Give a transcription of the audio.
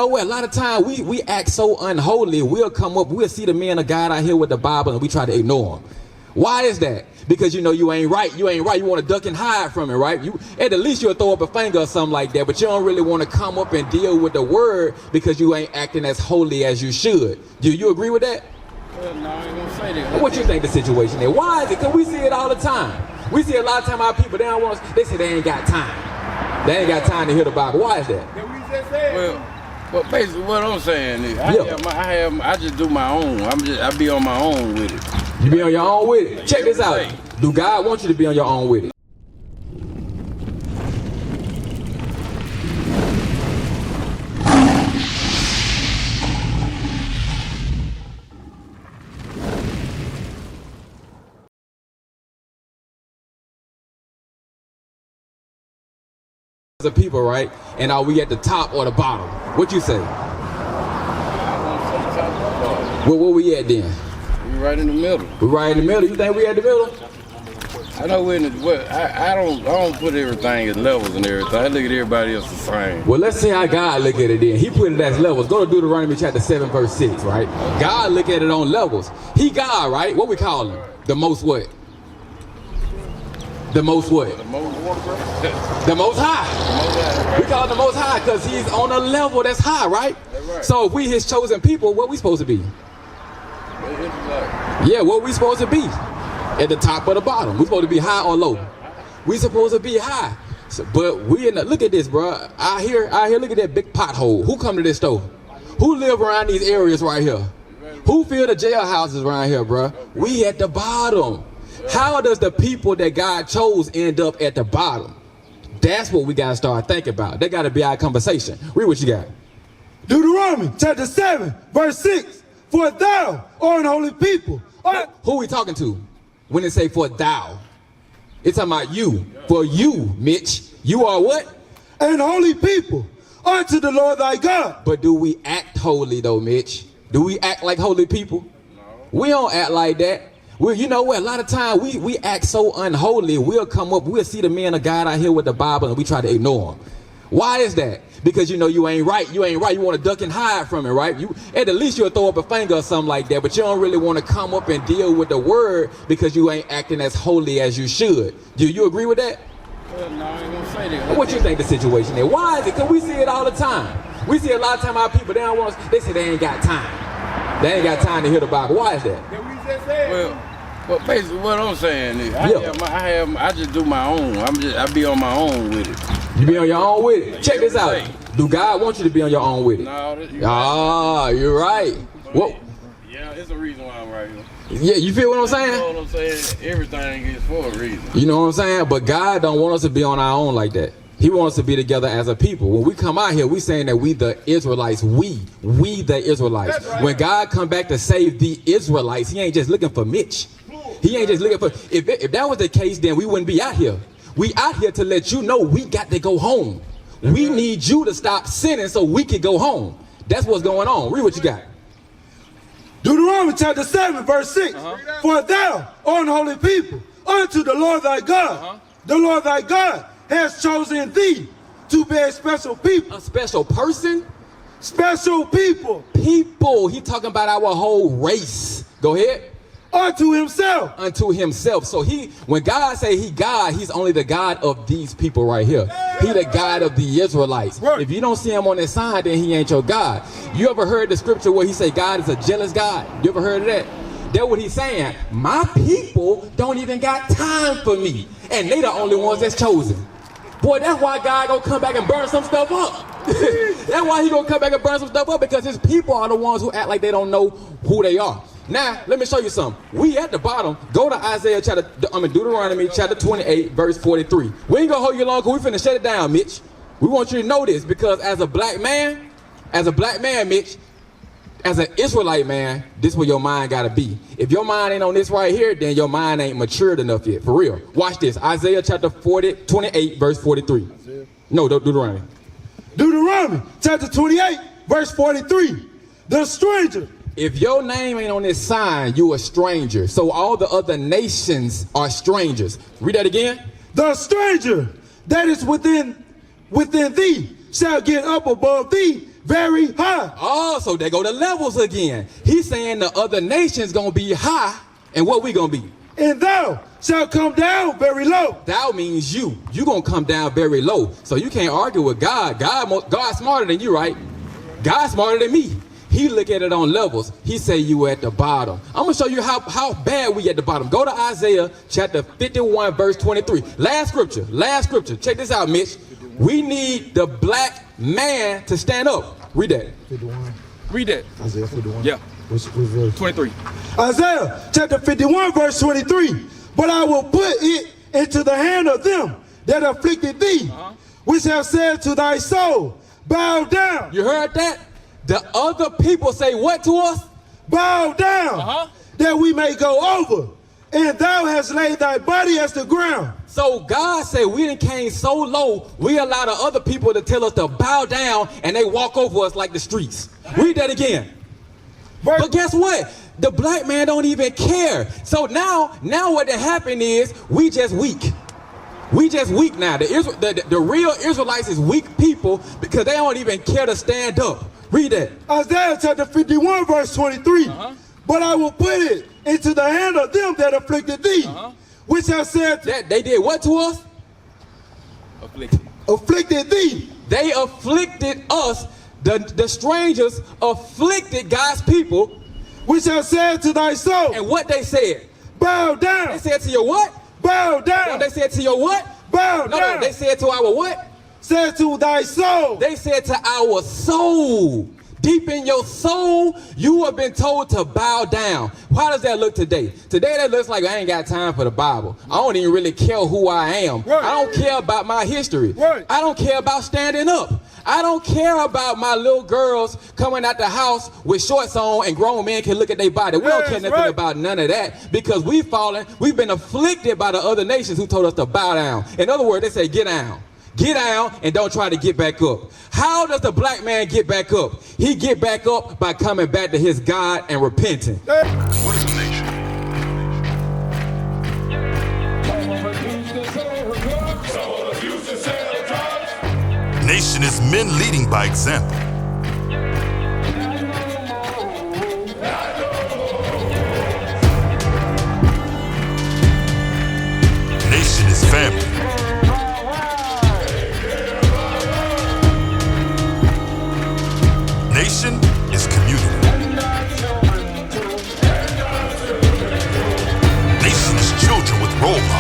know what? A lot of times we act so unholy. We'll see the man of God out here with the Bible and we try to ignore him. Why is that? Because you know you ain't right. You want to duck and hide from it, right? At the least you'll throw up a finger or something like that, but you don't really want to come up and deal with the word because you ain't acting as holy as you should. Do you agree with that? Well, no, I ain't gonna say that. What you think the situation is? Why is it? Because we see it all the time. We see a lot of time our people, they say they ain't got time. They ain't got time to hear the Bible. Why is that? Well, basically what I'm saying is, I just do my own. I be on my own with it. You be on your own with it? Check this out. Do God want you to be on your own with it? As a people, right? And are we at the top or the bottom? What you say? Where we at then? We right in the middle. We right in the middle. You think we at the middle? I know we're in the, well, I don't put everything as levels and everything. I look at everybody else the same. Well, let's see how God look at it then. He put it as levels. Go to Deuteronomy chapter 7 verse 6, right? God look at it on levels. He God, right? What we call him? The most what? The most what? The most high. We call him the most high because he's on a level that's high, right? So if we his chosen people, what we supposed to be? Yeah, what we supposed to be? At the top or the bottom? We supposed to be high or low? We supposed to be high. So, but we in the, look at this, bro. Out here, look at that big pothole. Who come to this store? Who live around these areas right here? Who fill the jailhouses around here, bro? We at the bottom. How does the people that God chose end up at the bottom? That's what we got to start thinking about. That got to be our conversation. Read what you got. Deuteronomy chapter 7, verse 6. For thou art an holy people. Who we talking to when it say for thou? It's talking about you. For you, Mitch. You are what? An holy people unto the Lord thy God. But do we act holy though, Mitch? Do we act like holy people? No. We don't act like that. You know what? A lot of times we act so unholy. We'll see the man of God out here with the Bible and we try to ignore him. Why is that? Because you know you ain't right. You want to duck and hide from it, right? At the least you'll throw up a finger or something like that, but you don't really want to come up and deal with the word because you ain't acting as holy as you should. Do you agree with that? Well, no, I ain't gonna say that. What you think the situation is? Why is it? Because we see it all the time. We see a lot of time our people, they say they ain't got time. They ain't got time to hear the Bible. Why is that? Well, basically what I'm saying is, I just do my own. I be on my own with it. You be on your own with it? Check this out. Do God want you to be on your own with it? No, you're right. What? Yeah, it's a reason why I'm right here. Yeah, you feel what I'm saying? You know what I'm saying? Everything is for a reason. You know what I'm saying? But God don't want us to be on our own like that. He wants us to be together as a people. When we come out here, we saying that we the Israelites. We the Israelites. Right. When God come back to save the Israelites, he ain't just looking for Mitch. He ain't just looking for, if that was the case, then we wouldn't be out here. We out here to let you know we got to go home. We need you to stop sinning so we can go home. That's what's going on. Read what you got. Deuteronomy chapter 7, verse 6. For thou art an holy people unto the Lord thy God. The Lord thy God has chosen thee to be a special people. A special person? Special people. People. He talking about our whole race. Go ahead. Unto himself. Unto himself. So when God say he God, he's only the God of these people right here. He the God of the Israelites. Right. If you don't see him on his side, then he ain't your God. You ever heard the scripture where he say God is a jealous God? You ever heard of that? That's what he's saying. My people don't even got time for me. And they the only ones that's chosen. Boy, that's why God gonna come back and burn some stuff up. That's why he gonna come back and burn some stuff up, because his people are the ones who act like they don't know who they are. Now, let me show you something. We at the bottom. Go to Deuteronomy chapter 28, verse 43. We ain't gonna hold you long because we finna shut it down, Mitch. We want you to know this, because as a black man, Mitch, as an Israelite man, this is where your mind gotta be. If your mind ain't on this right here, then your mind ain't matured enough yet, for real. Watch this. Isaiah chapter 28, verse 43. No, Deuteronomy. Deuteronomy chapter 28, verse 43. The stranger. If your name ain't on this sign, you a stranger. So all the other nations are strangers. Read that again. The stranger that is within thee shall get up above thee, very high. Oh, so they go to levels again. He's saying the other nations gonna be high, and what we gonna be? And thou shalt come down very low. Thou means you. You gonna come down very low. So you can't argue with God. God's smarter than you, right? God's smarter than me. He look at it on levels. He say you at the bottom. I'm gonna show you how bad we at the bottom. Go to Isaiah chapter 51 verse 23. Last scripture. Check this out, Mitch. We need the black man to stand up. Read that. 51. Read that. Isaiah 51. Yeah. Which verse? 23. Isaiah chapter 51 verse 23. But I will put it into the hand of them that afflicted thee, which have said to thy soul, bow down. You heard that? The other people say what to us? Bow down, that we may go over. And thou hast laid thy body as the ground. So God said we done came so low, we allow the other people to tell us to bow down, and they walk over us like the streets. Read that again. But guess what? The black man don't even care. So now what happened is we just weak. We just weak now. The real Israelites is weak people because they don't even care to stand up. Read that. Isaiah chapter 51 verse 23. But I will put it into the hand of them that afflicted thee, which have said that they did what to us? Afflicted thee. They afflicted us. The strangers afflicted God's people, which have said to thy soul. And what they said? Bow down. They said to your what? Bow down. No, they said to your what? Bow down. No, they said to our what? Said to thy soul. They said to our soul. Deep in your soul, you have been told to bow down. How does that look today? Today that looks like I ain't got time for the Bible. I don't even really care who I am. Right. I don't care about my history. Right. I don't care about standing up. I don't care about my little girls coming out the house with shorts on and grown men can look at their body. We don't care nothing about none of that because we've been afflicted by the other nations who told us to bow down. In other words, they say get down. Get down and don't try to get back up. How does the black man get back up? He get back up by coming back to his God and repenting. What is a nation? Nation is men leading by example. Nation is family. Nation is community. Nation is children with role models.